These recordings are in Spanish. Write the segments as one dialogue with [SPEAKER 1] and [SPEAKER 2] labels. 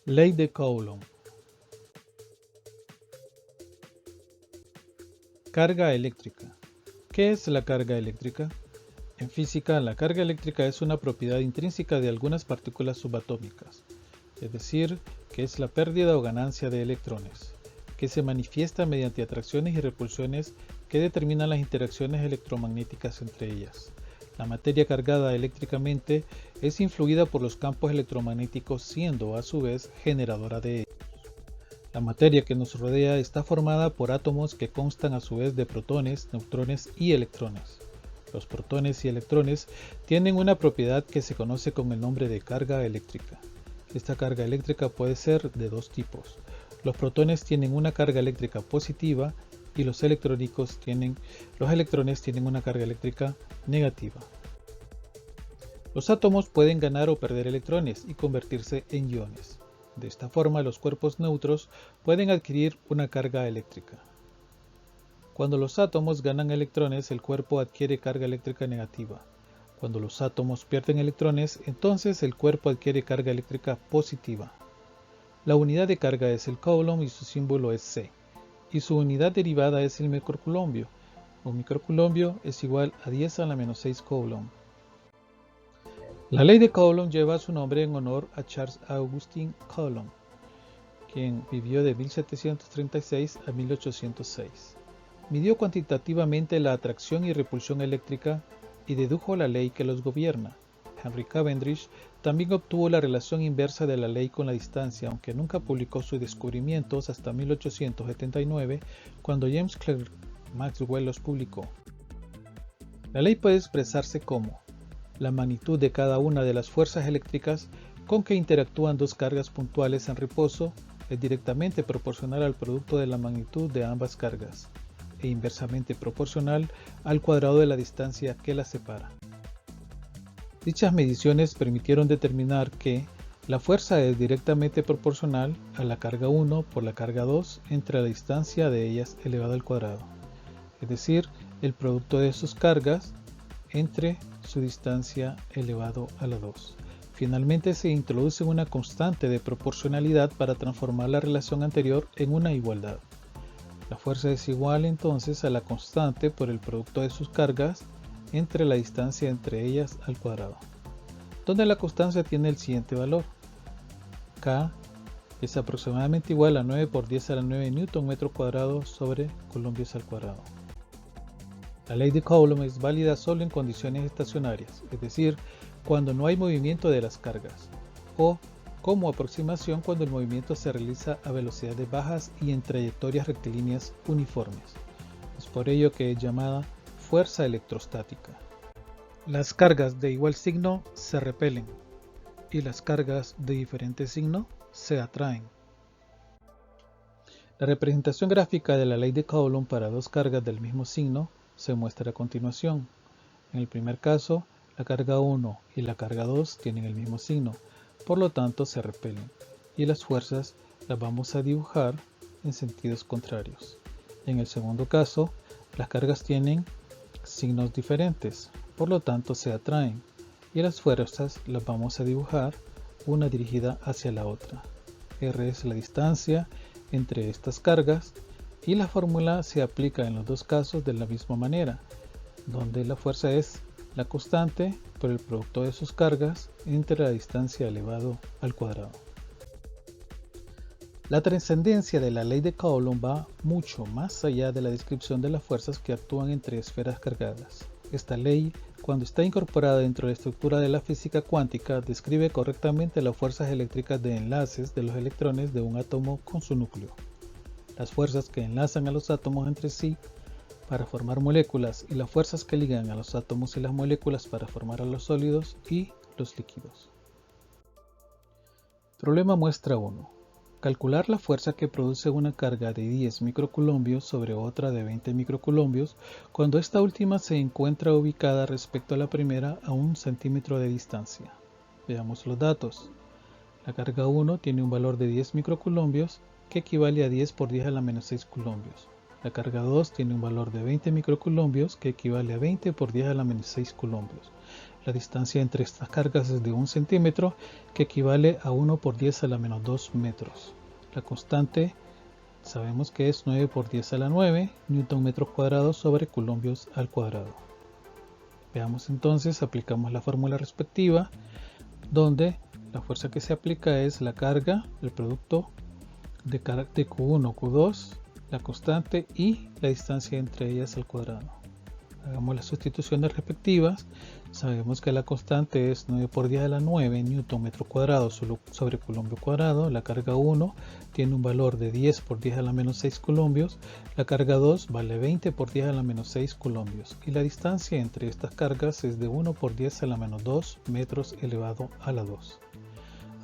[SPEAKER 1] Ley de Coulomb. Carga eléctrica. ¿Qué es la carga eléctrica? En física, la carga eléctrica es una propiedad intrínseca de algunas partículas subatómicas, es decir, que es la pérdida o ganancia de electrones, que se manifiesta mediante atracciones y repulsiones que determinan las interacciones electromagnéticas entre ellas. La materia cargada eléctricamente es influida por los campos electromagnéticos, siendo a su vez generadora de ellos. La materia que nos rodea está formada por átomos que constan a su vez de protones, neutrones y electrones. Los protones y electrones tienen una propiedad que se conoce con el nombre de carga eléctrica. Esta carga eléctrica puede ser de dos tipos. Los protones tienen una carga eléctrica positiva y los electrones tienen una carga eléctrica negativa. Los átomos pueden ganar o perder electrones y convertirse en iones. De esta forma, los cuerpos neutros pueden adquirir una carga eléctrica. Cuando los átomos ganan electrones, el cuerpo adquiere carga eléctrica negativa. Cuando los átomos pierden electrones, entonces el cuerpo adquiere carga eléctrica positiva. La unidad de carga es el coulomb y su símbolo es C, y su unidad derivada es el microculombio. Un microculombio es igual a 10 a la menos 6 coulomb. La ley de Coulomb lleva su nombre en honor a Charles Augustin Coulomb, quien vivió de 1736 a 1806. Midió cuantitativamente la atracción y repulsión eléctrica y dedujo la ley que los gobierna. Henry Cavendish también obtuvo la relación inversa de la ley con la distancia, aunque nunca publicó sus descubrimientos hasta 1879, cuando James Clerk Maxwell los publicó. La ley puede expresarse como la magnitud de cada una de las fuerzas eléctricas con que interactúan dos cargas puntuales en reposo es directamente proporcional al producto de la magnitud de ambas cargas e inversamente proporcional al cuadrado de la distancia que las separa. Dichas mediciones permitieron determinar que la fuerza es directamente proporcional a la carga 1 por la carga 2 entre la distancia de ellas elevado al cuadrado, es decir, el producto de sus cargas entre su distancia elevado a la 2. Finalmente se introduce una constante de proporcionalidad para transformar la relación anterior en una igualdad. La fuerza es igual entonces a la constante por el producto de sus cargas entre la distancia entre ellas al cuadrado, donde la constante tiene el siguiente valor. K es aproximadamente igual a 9 por 10 a la 9 Newton metro cuadrado sobre columpios al cuadrado. La ley de Coulomb es válida solo en condiciones estacionarias, es decir, cuando no hay movimiento de las cargas, o como aproximación cuando el movimiento se realiza a velocidades bajas y en trayectorias rectilíneas uniformes. Es por ello que es llamada fuerza electrostática. Las cargas de igual signo se repelen y las cargas de diferente signo se atraen. La representación gráfica de la ley de Coulomb para dos cargas del mismo signo se muestra a continuación. En el primer caso, la carga 1 y la carga 2 tienen el mismo signo, por lo tanto se repelen, y las fuerzas las vamos a dibujar en sentidos contrarios. En el segundo caso, las cargas tienen signos diferentes, por lo tanto se atraen, y las fuerzas las vamos a dibujar una dirigida hacia la otra. R es la distancia entre estas cargas, y la fórmula se aplica en los dos casos de la misma manera, donde la fuerza es la constante por el producto de sus cargas entre la distancia elevado al cuadrado. La trascendencia de la ley de Coulomb va mucho más allá de la descripción de las fuerzas que actúan entre esferas cargadas. Esta ley, cuando está incorporada dentro de la estructura de la física cuántica, describe correctamente las fuerzas eléctricas de enlaces de los electrones de un átomo con su núcleo. Las fuerzas que enlazan a los átomos entre sí para formar moléculas y las fuerzas que ligan a los átomos y las moléculas para formar a los sólidos y los líquidos. Problema muestra 1. Calcular la fuerza que produce una carga de 10 microcoulombios sobre otra de 20 microcoulombios cuando esta última se encuentra ubicada respecto a la primera a 1 centímetro de distancia. Veamos los datos. La carga 1 tiene un valor de 10 microcoulombios que equivale a 10 por 10 a la menos 6 coulombios. La carga 2 tiene un valor de 20 microcoulombios que equivale a 20 por 10 a la menos 6 coulombios. La distancia entre estas cargas es de 1 centímetro, que equivale a 1 por 10 a la menos 2 metros. La constante sabemos que es 9 por 10 a la 9 newton metros cuadrados sobre coulombios al cuadrado. Veamos entonces, aplicamos la fórmula respectiva, donde la fuerza que se aplica es la carga, el producto de Q1, Q2, la constante y la distancia entre ellas al cuadrado. Hagamos las sustituciones respectivas. Sabemos que la constante es 9 por 10 a la 9 newton metro cuadrado sobre coulombio cuadrado. La carga 1 tiene un valor de 10 por 10 a la menos 6 coulombios. La carga 2 vale 20 por 10 a la menos 6 coulombios. Y la distancia entre estas cargas es de 1 por 10 a la menos 2 metros elevado a la 2.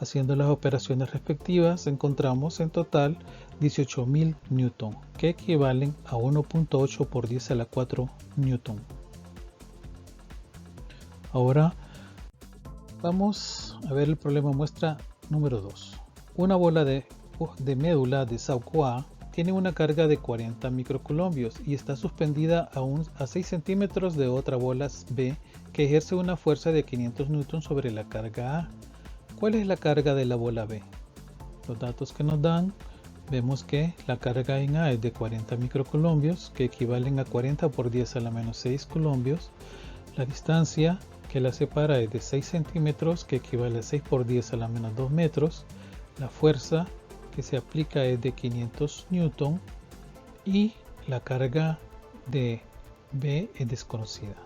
[SPEAKER 1] Haciendo las operaciones respectivas, encontramos en total 18.000 newton, que equivalen a 1.8 por 10 a la 4 newton. Ahora vamos a ver el problema muestra número 2. Una bola de médula de Sauco A tiene una carga de 40 microcoulombios y está suspendida a 6 centímetros de otra bola B que ejerce una fuerza de 500 newton sobre la carga A. ¿Cuál es la carga de la bola B? Los datos que nos dan, vemos que la carga en A es de 40 microcoulombios, que equivalen a 40 por 10 a la menos 6 coulombios. La distancia que la separa es de 6 centímetros, que equivale a 6 por 10 a la menos 2 metros. La fuerza que se aplica es de 500 newton y la carga de B es desconocida.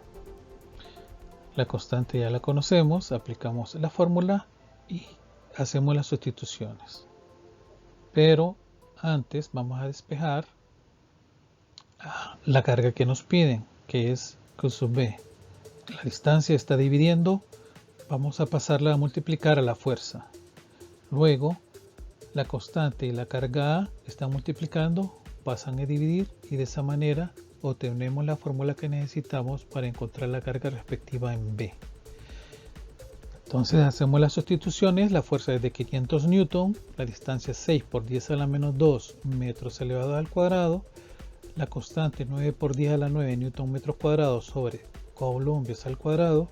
[SPEAKER 1] La constante ya la conocemos, aplicamos la fórmula y hacemos las sustituciones. Pero antes vamos a despejar la carga que nos piden, que es Q sub B. La distancia está dividiendo, vamos a pasarla a multiplicar a la fuerza. Luego la constante y la carga A están multiplicando, pasan a dividir y de esa manera obtenemos la fórmula que necesitamos para encontrar la carga respectiva en B. Entonces hacemos las sustituciones, la fuerza es de 500 newton, la distancia es 6 por 10 a la menos 2 metros elevado al cuadrado, la constante 9 por 10 a la 9 newton metros cuadrados sobre coulombios al cuadrado,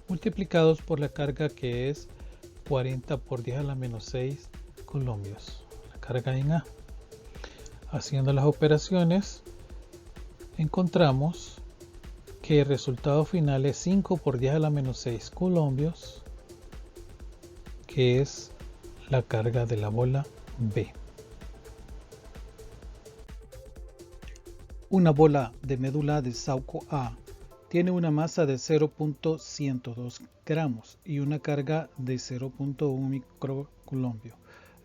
[SPEAKER 1] multiplicados por la carga que es 40 por 10 a la menos 6 coulombios, la carga en A. Haciendo las operaciones, encontramos que el resultado final es 5 por 10 a la menos 6 coulombios, que es la carga de la bola B. Una bola de médula de Sauco A tiene una masa de 0.102 gramos y una carga de 0.1 microcoulombio.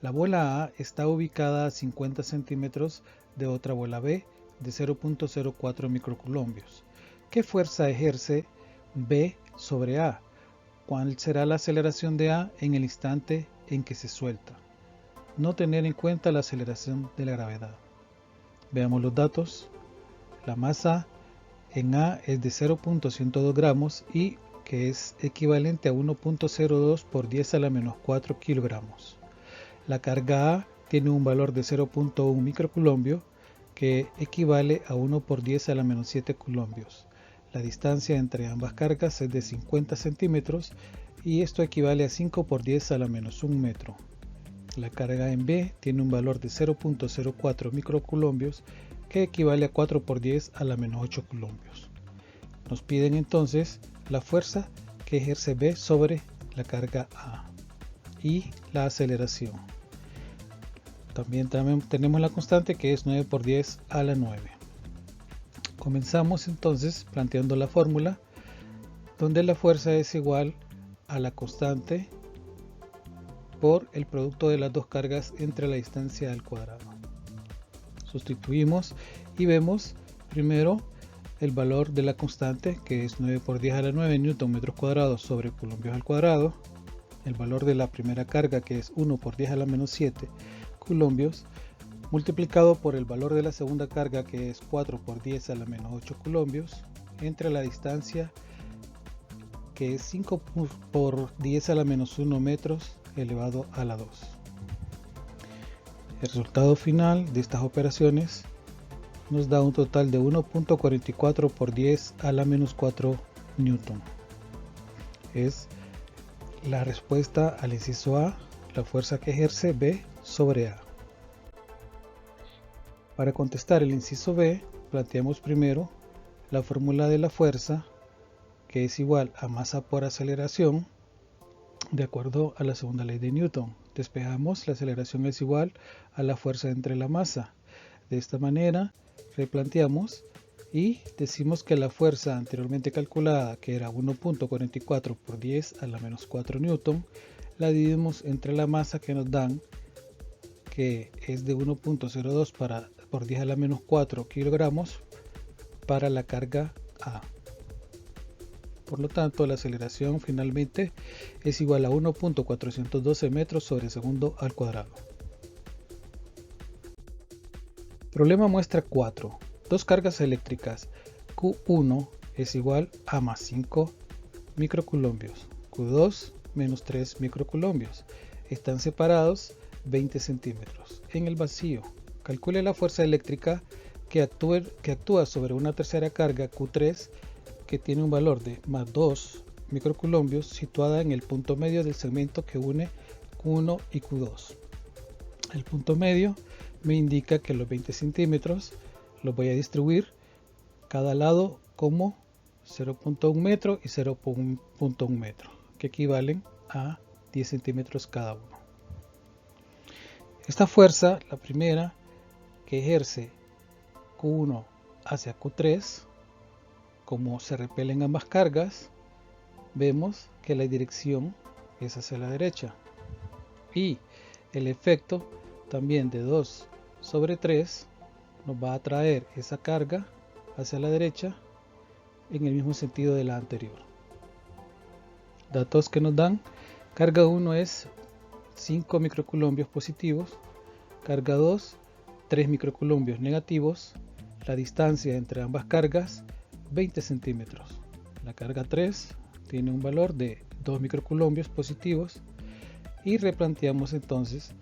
[SPEAKER 1] La bola A está ubicada a 50 centímetros de otra bola B de 0.04 microcoulombios. ¿Qué fuerza ejerce B sobre A? ¿Cuál será la aceleración de A en el instante en que se suelta? No tener en cuenta la aceleración de la gravedad. Veamos los datos. La masa en A es de 0.102 gramos y que es equivalente a 1.02 por 10 a la menos 4 kilogramos. La carga A tiene un valor de 0.1 microcoulombio que equivale a 1 por 10 a la menos 7 coulombios. La distancia entre ambas cargas es de 50 centímetros y esto equivale a 5 por 10 a la menos 1 metro. La carga en B tiene un valor de 0.04 microcoulombios que equivale a 4 por 10 a la menos 8 coulombios. Nos piden entonces la fuerza que ejerce B sobre la carga A y la aceleración. También tenemos la constante que es 9 por 10 a la 9. Comenzamos entonces planteando la fórmula donde la fuerza es igual a la constante por el producto de las dos cargas entre la distancia al cuadrado. Sustituimos y vemos primero el valor de la constante que es 9 por 10 a la 9 newton metros cuadrados sobre coulombios al cuadrado, el valor de la primera carga que es 1 por 10 a la menos 7 coulombios multiplicado por el valor de la segunda carga que es 4 por 10 a la menos 8 coulombios entre la distancia que es 5 por 10 a la menos 1 metros elevado a la 2. El resultado final de estas operaciones nos da un total de 1.44 por 10 a la menos 4 newton. es la respuesta al inciso A, la fuerza que ejerce B sobre A. Para contestar el inciso B, planteamos primero la fórmula de la fuerza, que es igual a masa por aceleración, de acuerdo a la segunda ley de Newton. Despejamos, la aceleración es igual a la fuerza entre la masa. De esta manera, replanteamos y decimos que la fuerza anteriormente calculada, que era 1.44 por 10 a la menos 4 newton, la dividimos entre la masa que nos dan, que es de 1.02 por 10 a la menos 4 kilogramos para la carga A. Por lo tanto, la aceleración finalmente es igual a 1.412 metros sobre segundo al cuadrado. Problema muestra 4. Dos cargas eléctricas Q1 es igual a más 5 microcoulombios, Q2 menos 3 microcoulombios. Están separados 20 centímetros. En el vacío, calcule la fuerza eléctrica que actúa sobre una tercera carga Q3 que tiene un valor de más 2 microcoulombios situada en el punto medio del segmento que une Q1 y Q2. El punto medio me indica que los 20 centímetros los voy a distribuir cada lado como 0.1 metro y 0.1 metro, que equivalen a 10 centímetros cada uno. Esta fuerza, la primera, que ejerce Q1 hacia Q3, como se repelen ambas cargas, vemos que la dirección es hacia la derecha. Y el efecto también de 2 sobre 3 nos va a traer esa carga hacia la derecha en el mismo sentido de la anterior. Datos que nos dan: carga 1 es 5 microcoulombios positivos, carga 2 3 microcoulombios negativos, la distancia entre ambas cargas 20 centímetros. La carga 3 tiene un valor de 2 microcoulombios positivos y replanteamos entonces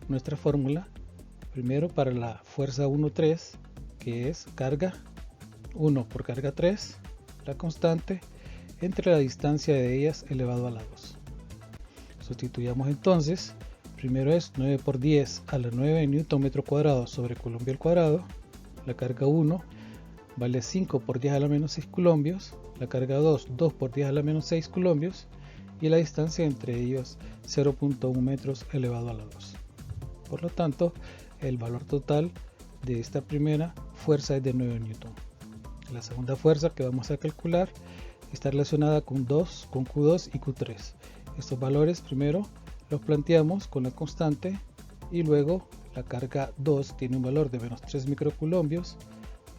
[SPEAKER 1] nuestra fórmula primero para la fuerza 1,3, que es carga 1 por carga 3, la constante entre la distancia de ellas elevado a la 2. Sustituyamos entonces, primero es 9 por 10 a la 9 newton metro cuadrado sobre coulombo al cuadrado. La carga 1 vale 5 por 10 a la menos 6 coulombios, la carga 2 por 10 a la menos 6 coulombios y la distancia entre ellos 0.1 metros elevado a la 2. Por lo tanto, el valor total de esta primera fuerza es de 9 newton. La segunda fuerza que vamos a calcular está relacionada con Q2 y Q3. Estos valores primero los planteamos con la constante y luego la carga 2 tiene un valor de menos 3 microcoulombios,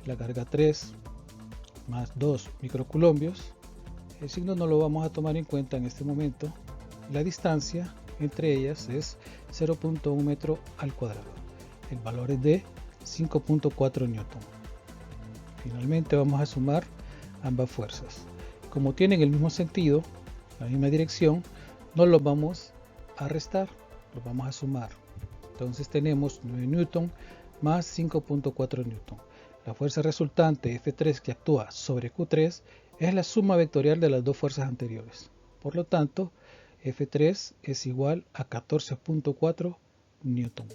[SPEAKER 1] la carga 3 más 2 microcoulombios. El signo no lo vamos a tomar en cuenta en este momento. La distancia entre ellas es 0.1 metro al cuadrado. El valor es de 5.4 newton. Finalmente vamos a sumar ambas fuerzas. Como tienen el mismo sentido, la misma dirección, no los vamos a restar, los vamos a sumar. Entonces tenemos 9 newton más 5.4 newton. La fuerza resultante F3 que actúa sobre Q3 es la suma vectorial de las dos fuerzas anteriores. Por lo tanto, F3 es igual a 14.4 newton.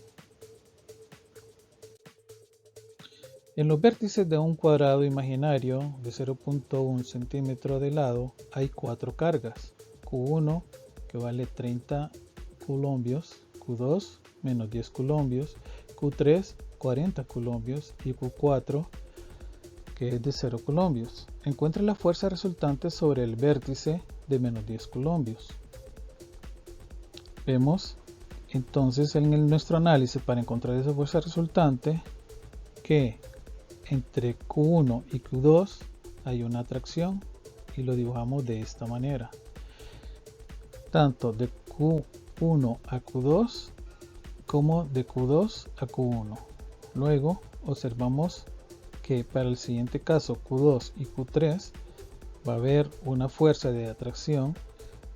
[SPEAKER 1] En los vértices de un cuadrado imaginario de 0.1 centímetro de lado hay 4 cargas. Q1 que vale 30 coulombios, Q2 menos 10 coulombios, Q3 40 coulombios y Q4 que es de 0 coulombios. Encuentre la fuerza resultante sobre el vértice de menos 10 coulombios. Vemos entonces en nuestro análisis para encontrar esa fuerza resultante que entre Q1 y Q2 hay una atracción y lo dibujamos de esta manera. Tanto de Q1 a Q2 como de Q2 a Q1. Luego observamos que para el siguiente caso Q2 y Q3 va a haber una fuerza de atracción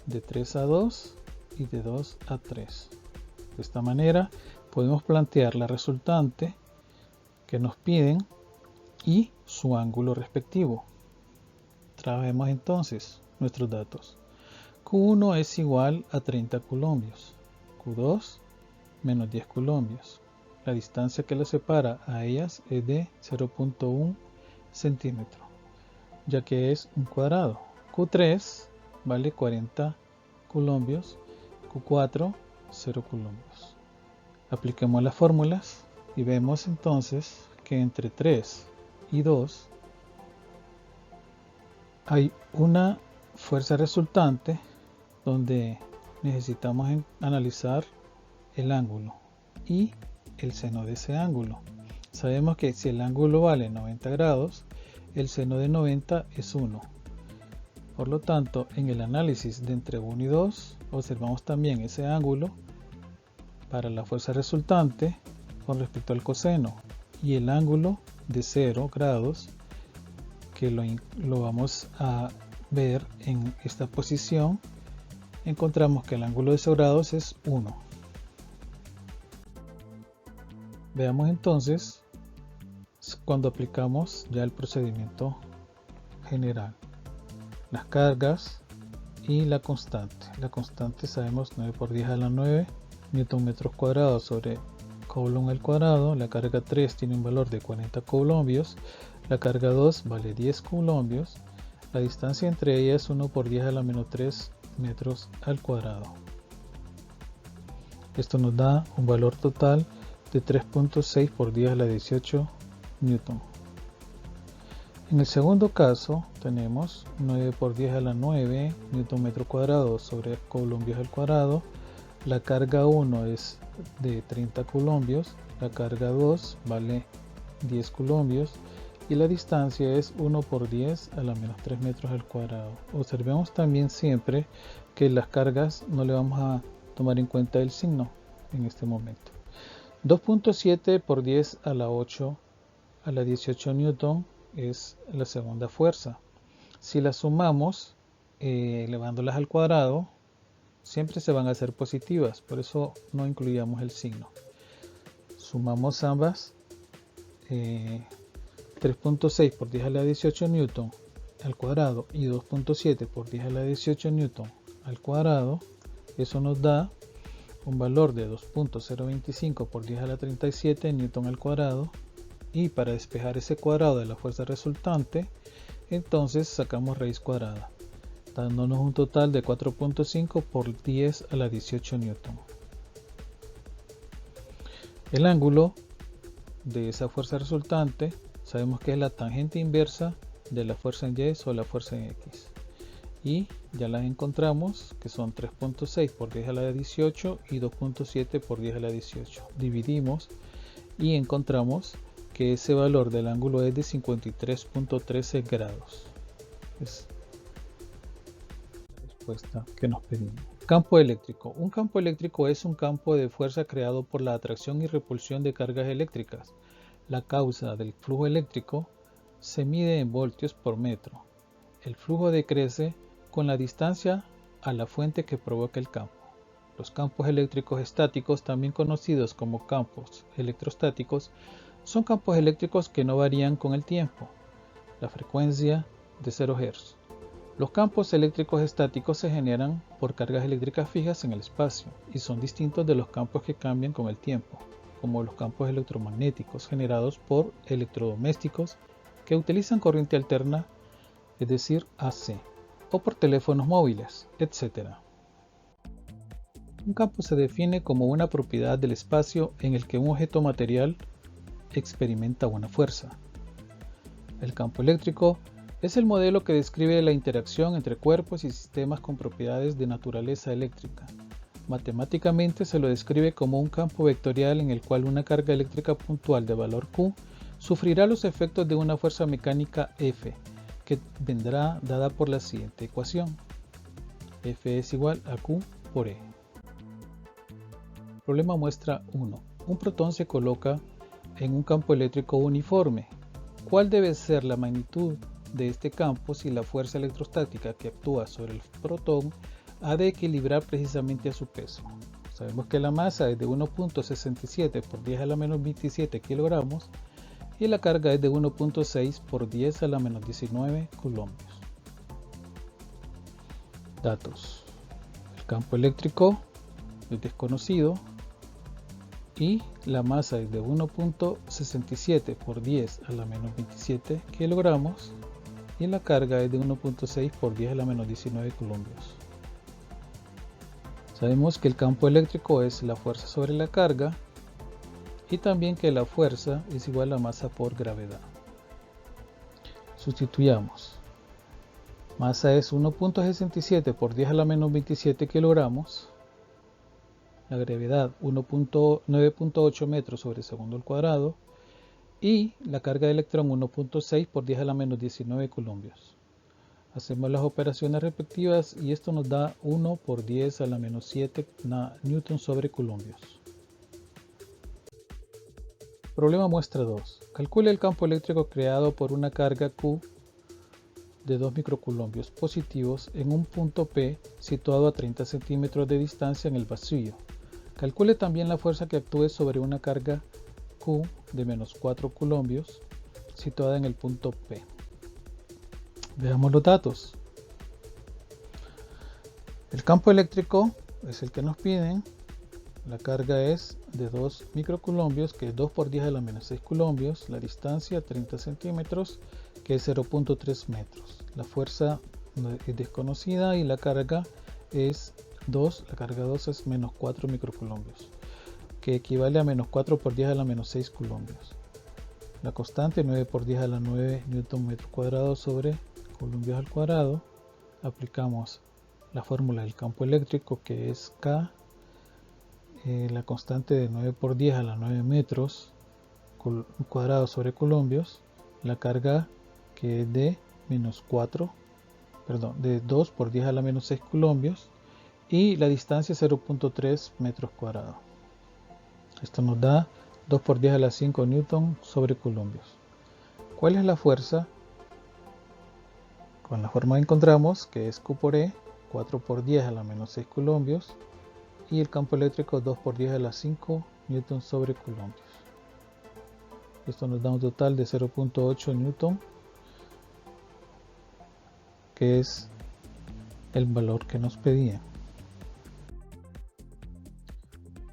[SPEAKER 1] de 3 a 2 y de 2 a 3. De esta manera podemos plantear la resultante que nos piden y su ángulo respectivo. Trabajemos entonces nuestros datos. Q1 es igual a 30 coulombios. Q2 menos 10 coulombios. La distancia que las separa a ellas es de 0.1 centímetro, ya que es un cuadrado. Q3 vale 40 coulombios, Q4 0 coulombios. Apliquemos las fórmulas y vemos entonces que entre 3 y 2 hay una fuerza resultante donde necesitamos analizar el ángulo y el seno de ese ángulo. Sabemos que si el ángulo vale 90 grados, el seno de 90 es 1. Por lo tanto, en el análisis de entre 1 y 2, observamos también ese ángulo para la fuerza resultante con respecto al coseno y el ángulo de 0 grados, que lo vamos a ver en esta posición. Encontramos que el ángulo de 0 grados es 1. Veamos entonces cuando aplicamos ya el procedimiento general, las cargas y la constante. La constante sabemos 9 por 10 a la 9 newton metros cuadrados sobre coulomb al cuadrado. La carga 3 tiene un valor de 40 coulombios, la carga 2 vale 10 coulombios, la distancia entre ellas es 1 por 10 a la menos 3 metros al cuadrado. Esto nos da un valor total de 3.6 por 10 a la 18 newton. En el segundo caso tenemos 9 por 10 a la 9 newton metro cuadrado sobre coulombios al cuadrado. La carga 1 es de 30 coulombios, la carga 2 vale 10 coulombios y la distancia es 1 por 10 a la menos 3 metros al cuadrado. Observemos también siempre que las cargas no le vamos a tomar en cuenta el signo en este momento. 2.7 por 10 a la 8 a la 18 newton es la segunda fuerza. Si las sumamos elevándolas al cuadrado, siempre se van a hacer positivas, por eso no incluíamos el signo. Sumamos ambas, 3.6 por 10 a la 18 newton al cuadrado y 2.7 por 10 a la 18 newton al cuadrado. Eso nos da un valor de 2.025 por 10 a la 37 newton al cuadrado, y para despejar ese cuadrado de la fuerza resultante, entonces sacamos raíz cuadrada, dándonos un total de 4.5 por 10 a la 18 newton. El ángulo de esa fuerza resultante sabemos que es la tangente inversa de la fuerza en Y sobre la fuerza en X. Y ya las encontramos, que son 3.6 por 10 a la 18 y 2.7 por 10 a la 18. Dividimos y encontramos que ese valor del ángulo es de 53.13 grados. Es la respuesta que nos pedimos. Campo eléctrico. Un campo eléctrico es un campo de fuerza creado por la atracción y repulsión de cargas eléctricas. La causa del flujo eléctrico se mide en voltios por metro. El flujo decrece con la distancia a la fuente que provoca el campo. Los campos eléctricos estáticos, también conocidos como campos electrostáticos, son campos eléctricos que no varían con el tiempo. La frecuencia de 0 Hz. Los campos eléctricos estáticos se generan por cargas eléctricas fijas en el espacio y son distintos de los campos que cambian con el tiempo, como los campos electromagnéticos generados por electrodomésticos que utilizan corriente alterna, es decir, AC, o por teléfonos móviles, etc. Un campo se define como una propiedad del espacio en el que un objeto material experimenta una fuerza. El campo eléctrico es el modelo que describe la interacción entre cuerpos y sistemas con propiedades de naturaleza eléctrica. Matemáticamente se lo describe como un campo vectorial en el cual una carga eléctrica puntual de valor Q sufrirá los efectos de una fuerza mecánica F, que vendrá dada por la siguiente ecuación. F es igual a Q por E. Problema muestra 1. Un protón se coloca en un campo eléctrico uniforme. ¿Cuál debe ser la magnitud de este campo si la fuerza electrostática que actúa sobre el protón ha de equilibrar precisamente a su peso? Sabemos que la masa es de 1.67 por 10 a la menos 27 kilogramos y la carga es de 1.6 por 10 a la menos 19 coulombios. Datos. El campo eléctrico es desconocido y la masa es de 1.67 por 10 a la menos 27 kilogramos y la carga es de 1.6 por 10 a la menos 19 columbios. Sabemos que el campo eléctrico es la fuerza sobre la carga y también que la fuerza es igual a masa por gravedad. Sustituyamos. Masa es 1.67 por 10 a la menos 27 kilogramos. La gravedad 9.8 metros sobre segundo al cuadrado. Y la carga de electrón 1.6 por 10 a la menos 19 columbios. Hacemos las operaciones respectivas y esto nos da 1 por 10 a la menos 7 newton sobre columbios. Problema muestra 2. Calcule el campo eléctrico creado por una carga Q de 2 microculombios positivos en un punto P situado a 30 centímetros de distancia en el vacío. Calcule también la fuerza que actúe sobre una carga Q de menos 4 colombios situada en el punto P. Veamos los datos. El campo eléctrico es el que nos piden. La carga es de 2 microculombios, que es 2 por 10 a la menos 6 colombios. La distancia 30 centímetros, que es 0.3 metros. La fuerza es desconocida y la carga es 2. La carga 2 es menos 4 microculombios, que equivale a menos 4 por 10 a la menos 6 columbios. La constante 9 por 10 a la 9 newton metro cuadrado sobre columbios al cuadrado. Aplicamos la fórmula del campo eléctrico, que es K, la constante de 9 por 10 a la 9 metros cuadrados sobre columbios. La carga, que es de de 2 por 10 a la menos 6 columbios. Y la distancia 0.3 metros cuadrados. Esto nos da 2 por 10 a la 5 newton sobre columbios. ¿Cuál es la fuerza? Con la forma encontramos que es Q por E, 4 por 10 a la menos 6 columbios, y el campo eléctrico 2 por 10 a la 5 newton sobre columbios. Esto nos da un total de 0.8 newton, que es el valor que nos pedían.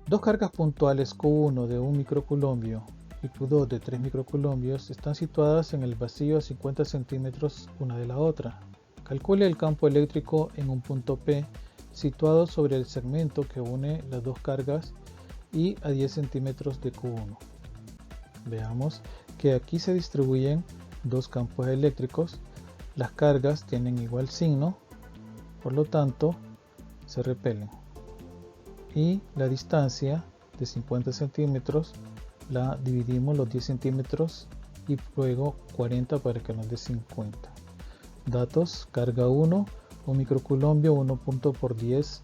[SPEAKER 1] Dos cargas puntuales Q1 de 1 microculombio y Q2 de 3 microculombios están situadas en el vacío a 50 centímetros una de la otra. Calcule el campo eléctrico en un punto P situado sobre el segmento que une las dos cargas y a 10 centímetros de Q1. Veamos que aquí se distribuyen dos campos eléctricos. Las cargas tienen igual signo, por lo tanto se repelen. Y la distancia de 50 centímetros la dividimos los 10 centímetros y luego 40 para que nos dé 50. Datos: carga 1, 1 microculombio, 1 por 10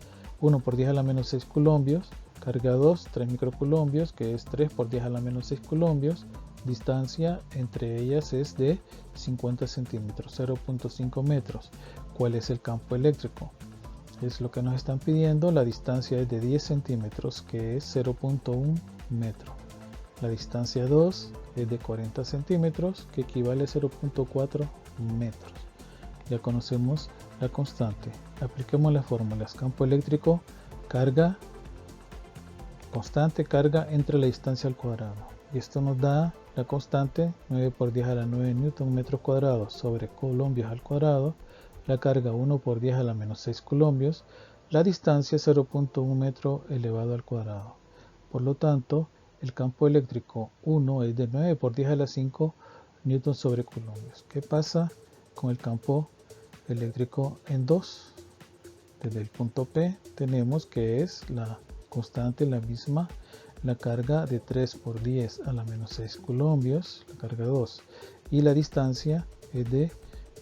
[SPEAKER 1] a la menos 6 colombios. Carga 2, 3 microculombios, que es 3 por 10 a la menos 6 colombios. Distancia entre ellas es de 50 centímetros, 0.5 metros. ¿Cuál es el campo eléctrico? Es lo que nos están pidiendo. La distancia es de 10 centímetros, que es 0.1 metro. La distancia 2 es de 40 centímetros, que equivale a 0.4 metros. Ya conocemos la constante. Apliquemos las fórmulas. Campo eléctrico, carga, constante carga entre la distancia al cuadrado. Y esto nos da la constante 9 por 10 a la 9 newton metros cuadrados sobre colombios al cuadrado. La carga 1 por 10 a la menos 6 colombios. La distancia 0.1 metro elevado al cuadrado. Por lo tanto, el campo eléctrico 1 es de 9 por 10 a la 5 newton sobre colombios. ¿Qué pasa con el campo eléctrico en 2? Desde el punto P tenemos que es la constante la misma, la carga de 3 por 10 a la menos 6 colombios, la carga 2, y la distancia es de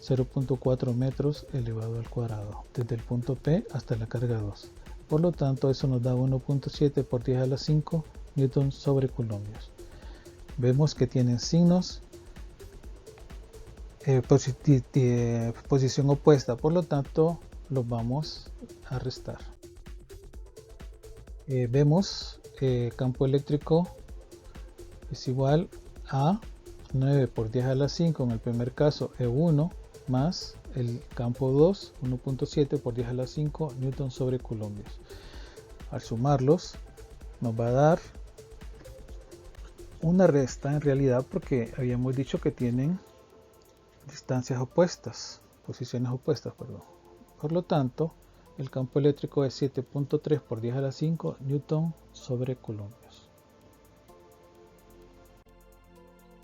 [SPEAKER 1] 0.4 metros elevado al cuadrado, desde el punto P hasta la carga 2. Por lo tanto, eso nos da 1.7 por 10 a la 5 newton sobre colombios. Vemos que tienen signos posición opuesta, por lo tanto los vamos a restar. Vemos campo eléctrico es igual a 9 por 10 a la 5 en el primer caso E1 más el campo 2, 1.7 por 10 a la 5 newton sobre columpios. Al sumarlos nos va a dar una resta en realidad, porque habíamos dicho que tienen distancias opuestas, posiciones opuestas, perdón. Por lo tanto, el campo eléctrico es 7.3 por 10 a la 5 newton sobre columpios.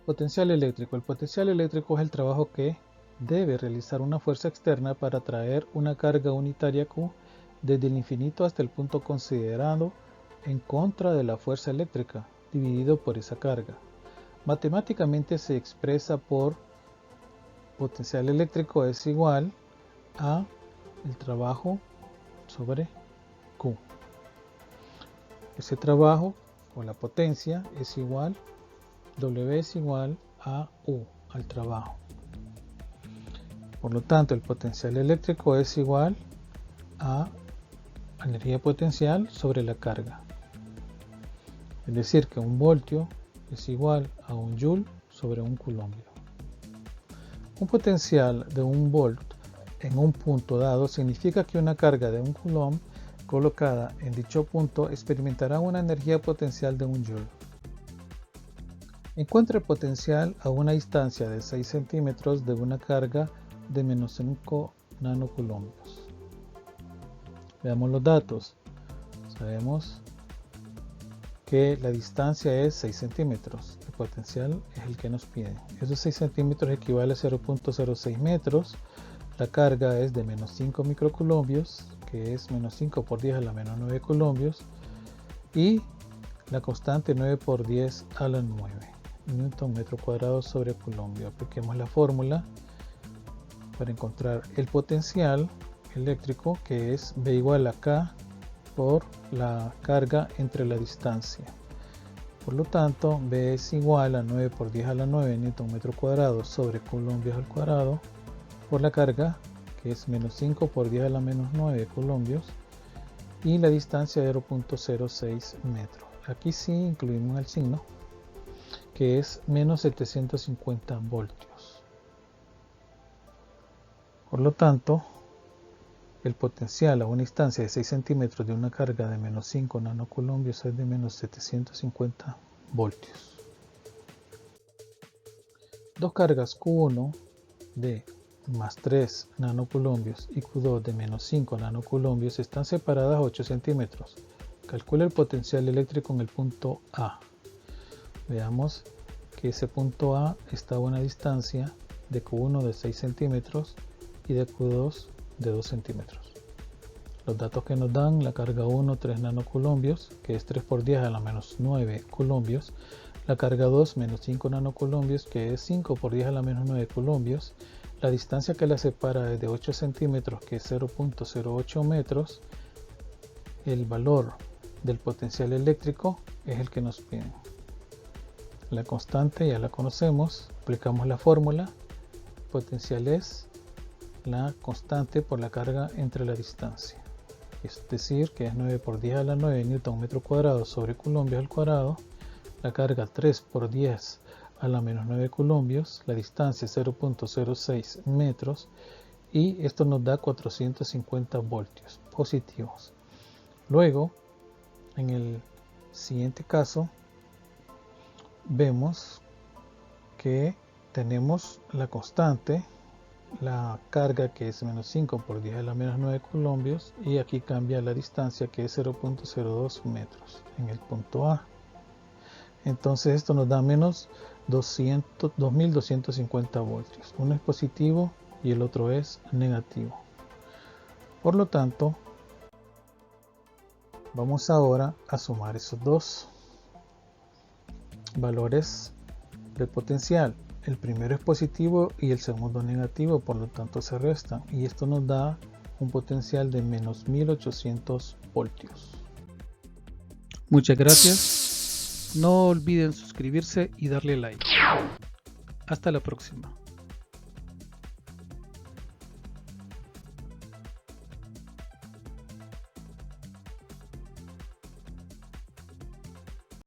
[SPEAKER 1] Potencial eléctrico. El potencial eléctrico es el trabajo que debe realizar una fuerza externa para traer una carga unitaria Q desde el infinito hasta el punto considerado en contra de la fuerza eléctrica, dividido por esa carga. Matemáticamente se expresa por potencial eléctrico es igual a el trabajo sobre Q. Ese trabajo o la potencia es igual, W es igual a U, al trabajo. Por lo tanto, el potencial eléctrico es igual a energía potencial sobre la carga. Es decir, que un voltio es igual a un joule sobre un coulombio. Un potencial de un volt en un punto dado significa que una carga de un coulomb colocada en dicho punto experimentará una energía potencial de un joule. Encuentra el potencial a una distancia de 6 centímetros de una carga de menos 5 nanocoulombios. Veamos los datos. Sabemos que la distancia es 6 centímetros. El potencial es el que nos piden. Esos 6 centímetros equivale a 0.06 metros. La carga es de menos 5 microcoulombios, que es menos 5 por 10 a la menos 9 coulombios. Y la constante 9 por 10 a la 9 newton metro cuadrado sobre coulombio. Apliquemos la fórmula para encontrar el potencial eléctrico, que es V igual a K por la carga entre la distancia. Por lo tanto, V es igual a 9 por 10 a la 9 newton metro cuadrado sobre coulombios al cuadrado por la carga, que es menos 5 por 10 a la menos 9 coulombios, y la distancia 0.06 metros. Aquí sí incluimos el signo, que es menos 750 voltios. Por lo tanto, el potencial a una distancia de 6 centímetros de una carga de menos 5 nanocoulombios es de menos 750 voltios. Dos cargas Q1 de más 3 nanocoulombios y Q2 de menos 5 nanocoulombios están separadas a 8 centímetros. Calcula el potencial eléctrico en el punto A. Veamos que ese punto A está a una distancia de Q1 de 6 centímetros y de Q2 de 2 centímetros. Los datos que nos dan: la carga 1 3 nanocoulombios, que es 3 por 10 a la menos 9 coulombios; la carga 2 menos 5 nanocoulombios, que es 5 por 10 a la menos 9 coulombios; la distancia que la separa es de 8 centímetros, que es 0.08 metros. El valor del potencial eléctrico es el que nos piden. La constante ya la conocemos, aplicamos la fórmula. Potencial es la constante por la carga entre la distancia, es decir, que es 9 por 10 a la 9 newton metro cuadrado sobre coulombios al cuadrado. La carga 3 por 10 a la menos 9 coulombios, la distancia 0.06 metros, y esto nos da 450 voltios positivos. Luego, en el siguiente caso, vemos que tenemos la constante, la carga, que es menos 5 por 10 a la menos 9 coulombios, y aquí cambia la distancia, que es 0.02 metros en el punto A. Entonces esto nos da menos 2250 voltios. Uno es positivo y el otro es negativo. Por lo tanto, vamos ahora a sumar esos dos valores del potencial. El primero es positivo y el segundo negativo, por lo tanto se restan, y esto nos da un potencial de menos 1800 voltios. Muchas gracias. No olviden suscribirse y darle like. Hasta la próxima.